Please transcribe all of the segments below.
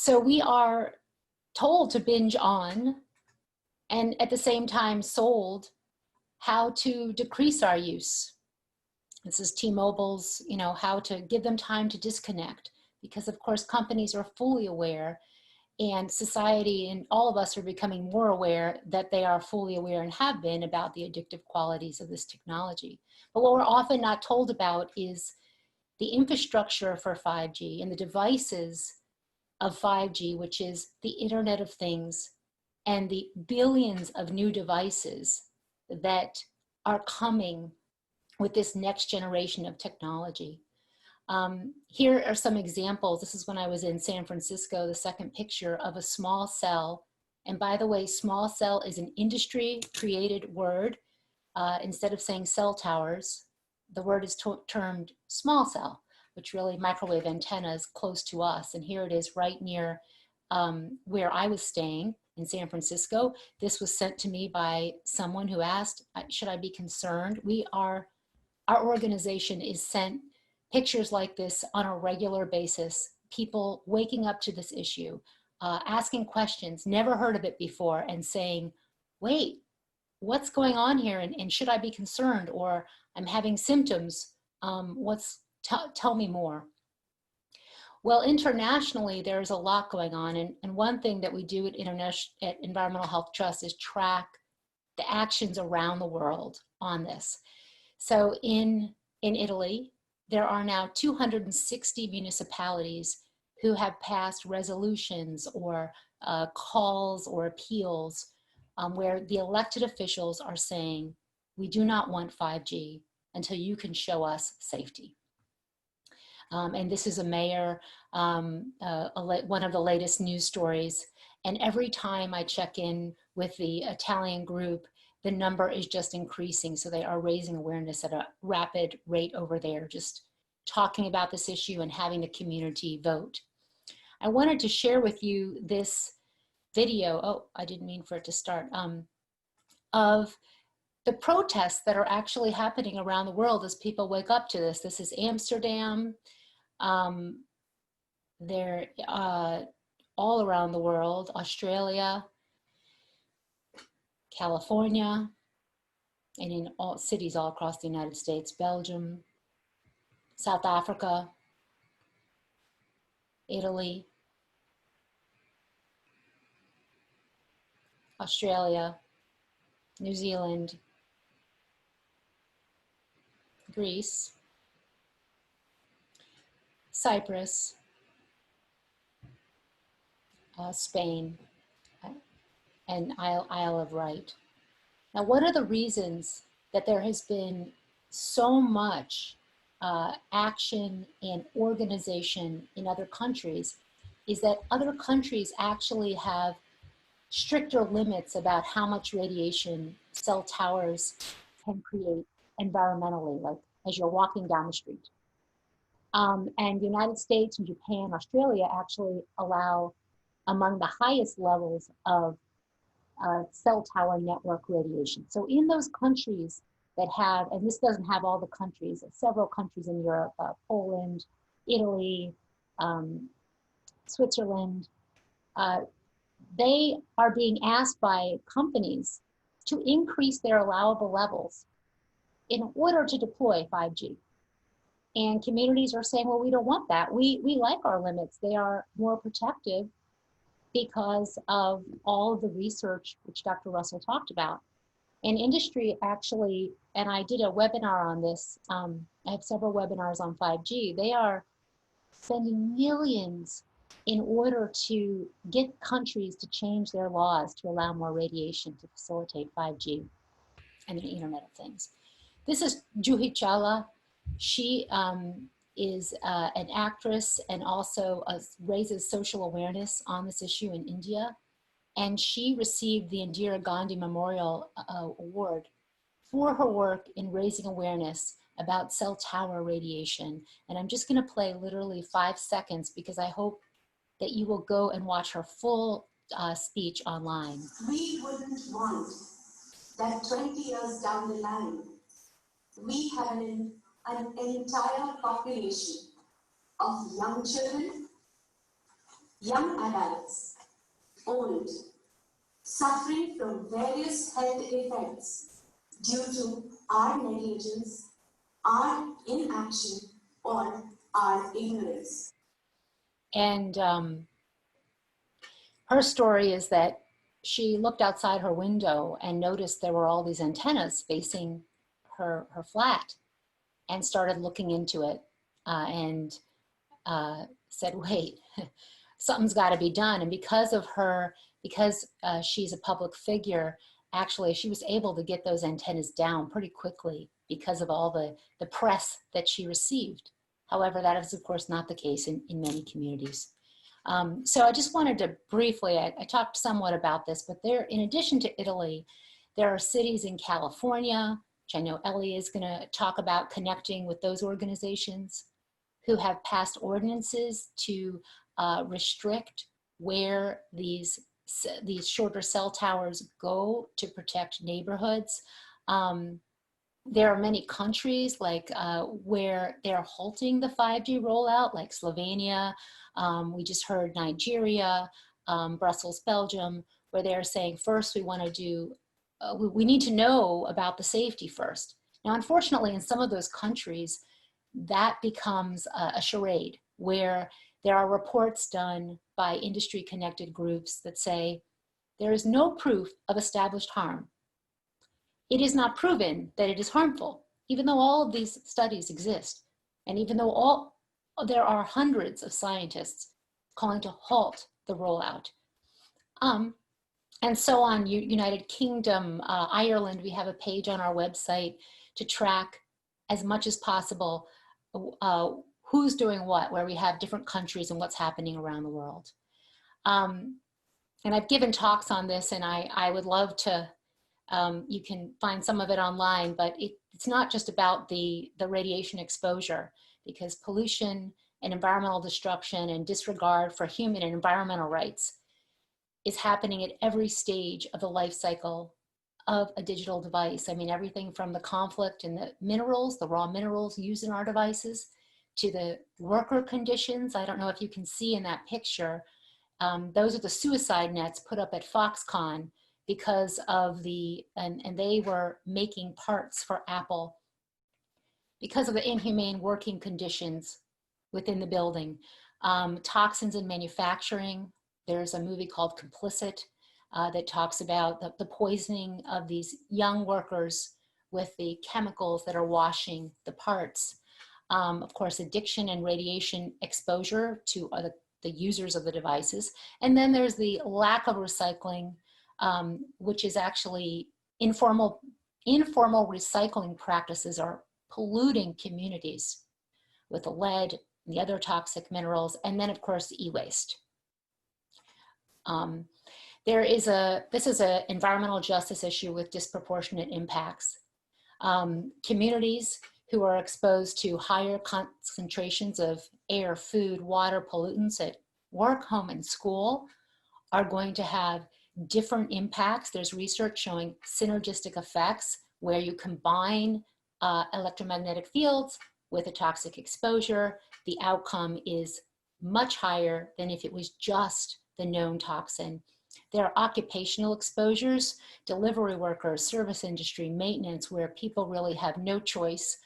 So we are told to binge on, and at the same time sold how to decrease our use. This is T-Mobile's, how to give them time to disconnect, because of course companies are fully aware, and society and all of us are becoming more aware that they are fully aware and have been about the addictive qualities of this technology. But what we're often not told about is the infrastructure for 5G and the devices of 5G, which is the Internet of Things, and the billions of new devices that are coming with this next generation of technology. Here are some examples. This is when I was in San Francisco, the second picture of a small cell. And by the way, small cell is an industry created word. Instead of saying cell towers, the word is termed small cell, which really microwave antennas close to us. And here it is right near where I was staying in San Francisco. This was sent to me by someone who asked, should I be concerned? Our organization is sent pictures like this on a regular basis, people waking up to this issue, asking questions, never heard of it before, and saying, wait, what's going on here? And should I be concerned? Or I'm having symptoms, tell me more. Well, internationally, there's a lot going on. And one thing that we do at Environmental Health Trust is track the actions around the world on this. So in Italy, there are now 260 municipalities who have passed resolutions or calls or appeals where the elected officials are saying, we do not want 5G until you can show us safety. And this is a mayor, one of the latest news stories. And every time I check in with the Italian group, the number is just increasing. So they are raising awareness at a rapid rate over there, just talking about this issue and having the community vote. I wanted to share with you this video. Oh, I didn't mean for it to start. Of the protests that are actually happening around the world as people wake up to this. This is Amsterdam. They're all around the world, Australia, California, and in all cities all across the United States, Belgium, South Africa, Italy, Australia, New Zealand, Greece, Cyprus, Spain, and Isle of Wight. Now, one of the reasons that there has been so much action and organization in other countries is that other countries actually have stricter limits about how much radiation cell towers can create environmentally, like as you're walking down the street. And the United States and Japan, Australia actually allow among the highest levels of cell tower network radiation. So in those countries that have, and this doesn't have all the countries, several countries in Europe, Poland, Italy, Switzerland, they are being asked by companies to increase their allowable levels in order to deploy 5G. And communities are saying, well, we don't want that. We like our limits. They are more protective because of all of the research which Dr. Russell talked about. And industry actually, and I did a webinar on this, I have several webinars on 5G. They are spending millions in order to get countries to change their laws to allow more radiation to facilitate 5G and the Internet of Things. This is Juhi Chawla. She is an actress and also raises social awareness on this issue in India. And she received the Indira Gandhi Memorial Award for her work in raising awareness about cell tower radiation. And I'm just gonna play literally 5 seconds because I hope that you will go and watch her full speech online. We wouldn't want that 20 years down the line, we have an entire population of young children, young adults, old, suffering from various health effects due to our negligence, our inaction, or our ignorance. And her story is that she looked outside her window and noticed there were all these antennas facing her flat, and started looking into it, and said, wait, something's got to be done. And because she's a public figure, actually she was able to get those antennas down pretty quickly because of all the press that she received. However, that is of course not the case in many communities. So I just wanted to briefly, I talked somewhat about this, but there, in addition to Italy, there are cities in California, which I know Ellie is going to talk about, connecting with those organizations, who have passed ordinances to restrict where these shorter cell towers go to protect neighborhoods. There are many countries like where they're halting the 5G rollout, like Slovenia. We just heard Nigeria, Brussels, Belgium, where they're saying first we want to do, we need to know about the safety first. Now, unfortunately, in some of those countries, that becomes a charade where there are reports done by industry connected groups that say there is no proof of established harm. It is not proven that it is harmful, even though all of these studies exist. And even though there are hundreds of scientists calling to halt the rollout. And so on, United Kingdom, Ireland, we have a page on our website to track as much as possible who's doing what, where we have different countries and what's happening around the world. And I've given talks on this, and I would love to, you can find some of it online, but it's not just about the radiation exposure, because pollution and environmental destruction and disregard for human and environmental rights is happening at every stage of the life cycle of a digital device. I mean, everything from the conflict in the minerals, the raw minerals used in our devices, to the worker conditions. I don't know if you can see in that picture, those are the suicide nets put up at Foxconn because of and they were making parts for Apple because of the inhumane working conditions within the building. Toxins in manufacturing. There's a movie called Complicit that talks about the poisoning of these young workers with the chemicals that are washing the parts. Of course, addiction and radiation exposure to the users of the devices. And then there's the lack of recycling, which is actually informal recycling practices are polluting communities with the lead, and the other toxic minerals, and then of course the e-waste. This is an environmental justice issue with disproportionate impacts. Communities who are exposed to higher concentrations of air, food, water pollutants at work, home, and school are going to have different impacts. There's research showing synergistic effects where you combine electromagnetic fields with a toxic exposure. The outcome is much higher than if it was just the known toxin. There are occupational exposures, delivery workers, service industry, maintenance, where people really have no choice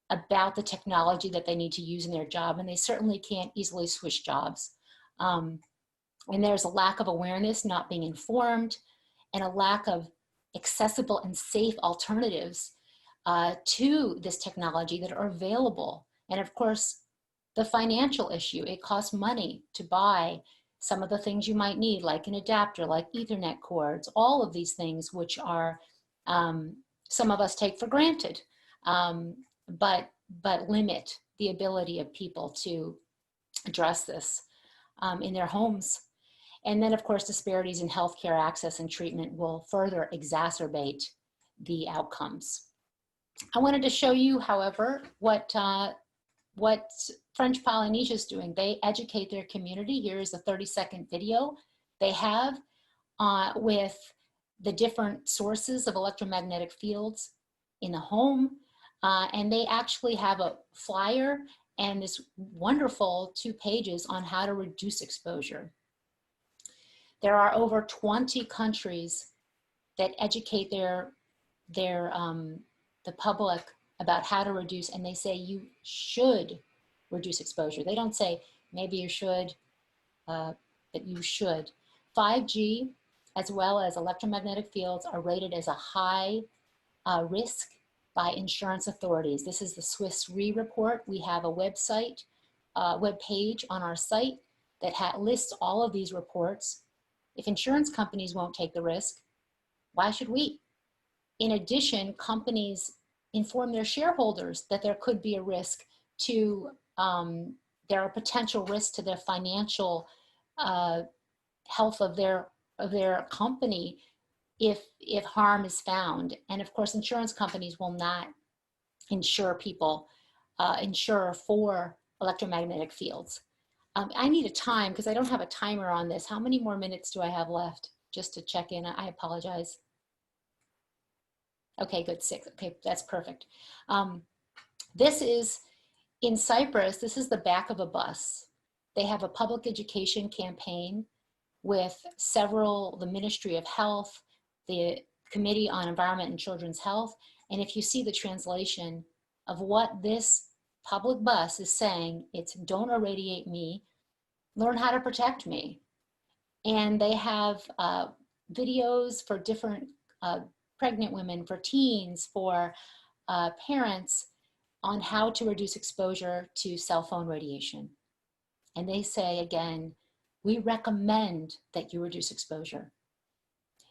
about the technology that they need to use in their job, and they certainly can't easily switch jobs. And there's a lack of awareness, not being informed, and a lack of accessible and safe alternatives to this technology that are available. And of course, the financial issue, it costs money to buy some of the things you might need, like an adapter, like Ethernet cords, all of these things which are, some of us take for granted, but limit the ability of people to address this in their homes. And then of course, disparities in healthcare access and treatment will further exacerbate the outcomes. I wanted to show you, however, what French Polynesia is doing. They educate their community. Here is a 30-second video they have with the different sources of electromagnetic fields in the home. And they actually have a flyer and this wonderful 2 pages on how to reduce exposure. There are over 20 countries that educate the public about how to reduce, and they say you should reduce exposure. They don't say maybe you should, but you should. 5G, as well as electromagnetic fields, are rated as a high risk by insurance authorities. This is the Swiss Re report. We have a website, web page on our site that lists all of these reports. If insurance companies won't take the risk, why should we? In addition, companies inform their shareholders that there could be a risk to, there are potential risks to their financial health of their company if harm is found. And of course, insurance companies will not insure people, insure for electromagnetic fields. I need a time because I don't have a timer on this. How many more minutes do I have left? Just to check in, I apologize. Okay, good, 6. Okay, that's perfect. This is in Cyprus. This is the back of a bus. They have a public education campaign with the Ministry of Health, the Committee on Environment and Children's Health. And if you see the translation of what this public bus is saying, it's don't irradiate me, learn how to protect me. And they have videos for different pregnant women, for teens, for parents on how to reduce exposure to cell phone radiation. And they say, again, we recommend that you reduce exposure.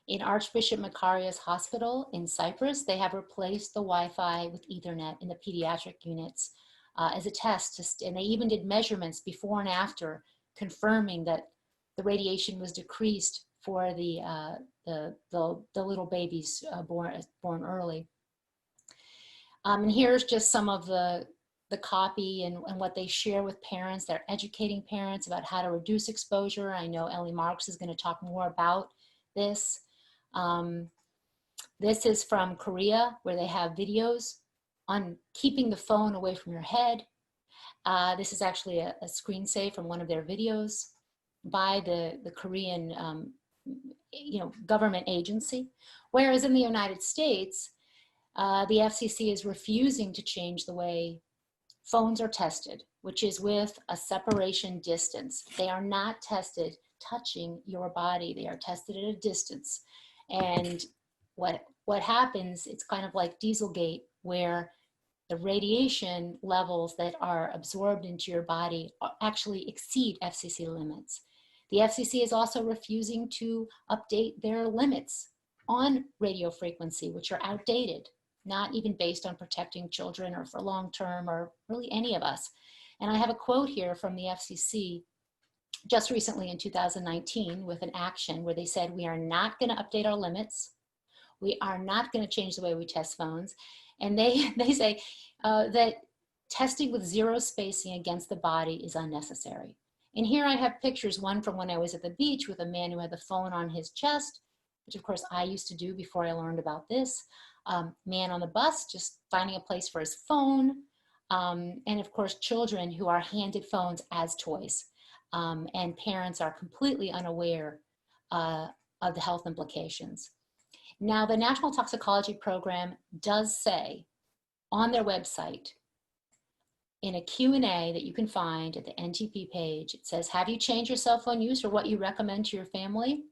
In Archbishop Macarius Hospital in Cyprus, they have replaced the Wi-Fi with Ethernet in the pediatric units as a test, and they even did measurements before and after, confirming that the radiation was decreased for the little babies born early. And here's just some of the copy and what they share with parents. They're educating parents about how to reduce exposure. I know Ellie Marks is going to talk more about this. This is from Korea, where they have videos on keeping the phone away from your head. This is actually a screen save from one of their videos by the Korean government agency. Whereas in the United States, the FCC is refusing to change the way phones are tested, which is with a separation distance. They are not tested touching your body. They are tested at a distance. And what happens, it's kind of like Dieselgate, where the radiation levels that are absorbed into your body actually exceed FCC limits. The FCC is also refusing to update their limits on radio frequency, which are outdated, not even based on protecting children or for long term or really any of us. And I have a quote here from the FCC just recently in 2019 with an action where they said, we are not going to update our limits. We are not going to change the way we test phones. And they say that testing with zero spacing against the body is unnecessary. And here I have pictures, one from when I was at the beach with a man who had the phone on his chest, which of course I used to do before I learned about this. Man on the bus, just finding a place for his phone. And of course, children who are handed phones as toys. And parents are completely unaware of the health implications. Now, the National Toxicology Program does say on their website, in a Q&A that you can find at the NTP page, it says, have you changed your cell phone use or what you recommend to your family?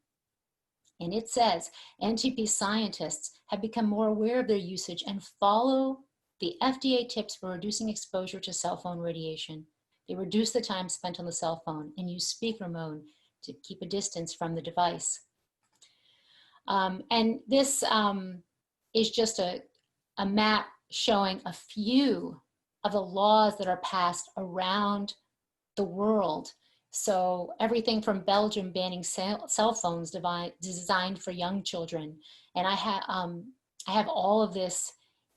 And it says, NTP scientists have become more aware of their usage and follow the FDA tips for reducing exposure to cell phone radiation. They reduce the time spent on the cell phone and use speaker mode to keep a distance from the device. And this is just a map showing a few of the laws that are passed around the world. So everything from Belgium banning cell phones designed for young children. And I have all of this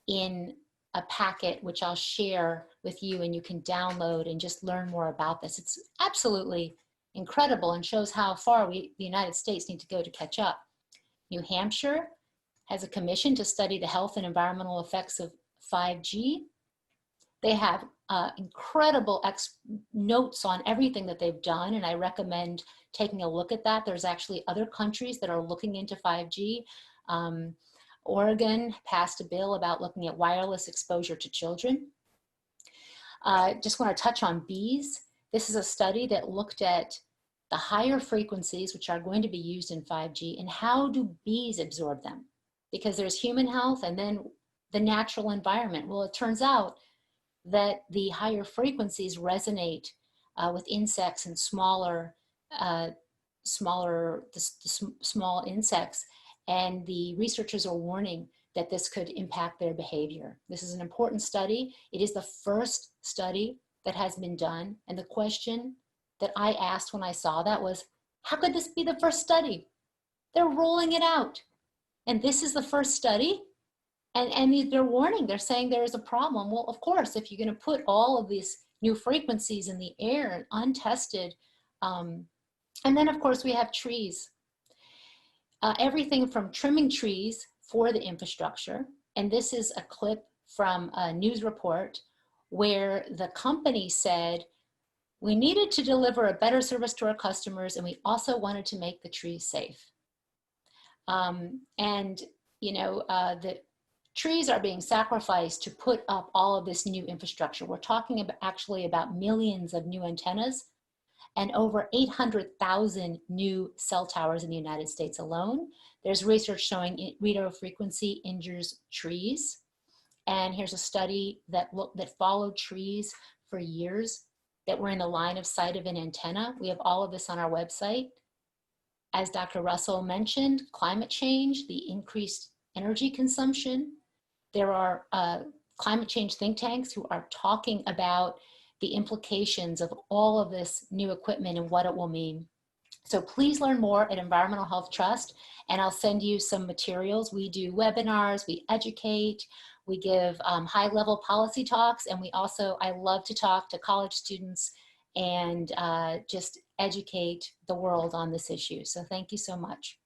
in a packet, which I'll share with you, and you can download and just learn more about this. It's absolutely incredible and shows how far the United States need to go to catch up. New Hampshire has a commission to study the health and environmental effects of 5G. They have incredible notes on everything that they've done, and I recommend taking a look at that. There's actually other countries that are looking into 5G. Oregon passed a bill about looking at wireless exposure to children. Just want to touch on bees. This is a study that looked at the higher frequencies, which are going to be used in 5G, and how do bees absorb them? Because there's human health and then the natural environment. Well, it turns out that the higher frequencies resonate with insects and smaller small insects, and the researchers are warning that this could impact their behavior. This is an important study. It is the first study that has been done, and the question that I asked when I saw that was, how could this be the first study? They're rolling it out, and this is the first study, and they're warning, they're saying there is a problem. Well, of course, if you're going to put all of these new frequencies in the air, untested, and then of course we have trees. Everything from trimming trees for the infrastructure, and this is a clip from a news report where the company said, we needed to deliver a better service to our customers, and we also wanted to make the trees safe. And you know, the trees are being sacrificed to put up all of this new infrastructure. We're talking about actually about millions of new antennas and over 800,000 new cell towers in the United States alone. There's research showing radio frequency injures trees. And here's a study that followed trees for years that were in the line of sight of an antenna. We have all of this on our website. As Dr. Russell mentioned, climate change, the increased energy consumption. There are climate change think tanks who are talking about the implications of all of this new equipment and what it will mean. So please learn more at Environmental Health Trust, and I'll send you some materials. We do webinars, we educate, we give high-level policy talks, and I love to talk to college students and just educate the world on this issue. So thank you so much.